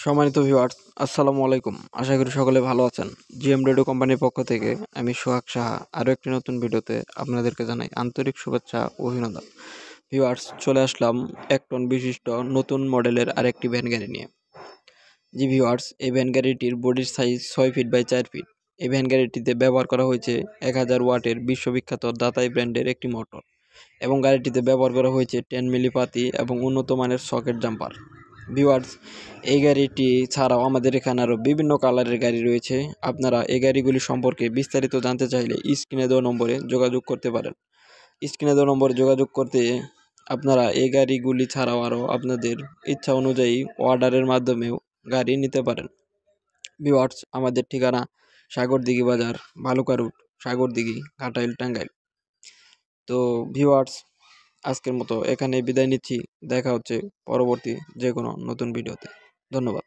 সম্মানিত ভিউয়ার্স, আসসালামু আলাইকুম। আশা করি সকলে ভালো আছেন। জিএম রেডিও কোম্পানির পক্ষ থেকে আমি সোহাগ সাহা আরও একটি নতুন ভিডিওতে আপনাদেরকে জানাই আন্তরিক শুভেচ্ছা ও অভিনন্দন। ভিউয়ার্স, চলে আসলাম 1 টন বিশিষ্ট নতুন মডেলের আরেকটি ভ্যান গাড়ি নিয়ে। জি ভিউয়ার্স, এই ভ্যান গাড়িটির বডির সাইজ 6 ফিট বাই 4 ফিট। এই ভ্যান গাড়িটিতে ব্যবহার করা হয়েছে 1000 ওয়াটের বিশ্ববিখ্যাত দাতাই ব্র্যান্ডের একটি মোটর এবং গাড়িটিতে ব্যবহার করা হয়েছে 10 মিলি পাতি এবং উন্নত মানের সকেট জাম্পার। ভিউয়ার্স, এই গাড়িটি ছাড়াও আমাদের এখানে আরও বিভিন্ন কালারের গাড়ি রয়েছে। আপনারা এই গাড়িগুলি সম্পর্কে বিস্তারিত জানতে চাইলে স্ক্রিনে দেওয়া নম্বরে যোগাযোগ করতে পারেন। স্ক্রিনে দেওয়া নম্বরে যোগাযোগ করতে আপনারা এই গাড়িগুলি ছাড়াও আরও আপনাদের ইচ্ছা অনুযায়ী অর্ডারের মাধ্যমেও গাড়ি নিতে পারেন। ভিউয়ার্স, আমাদের ঠিকানা সাগরদিঘি বাজার, ভালুকা রোড, সাগরদিঘি, ঘাটাইল, টাঙ্গাইল। তো ভিউয়ার্স, আজকের মতো এখানে বিদায় নিচ্ছি। দেখা হচ্ছে পরবর্তী যে কোনো নতুন ভিডিওতে। ধন্যবাদ।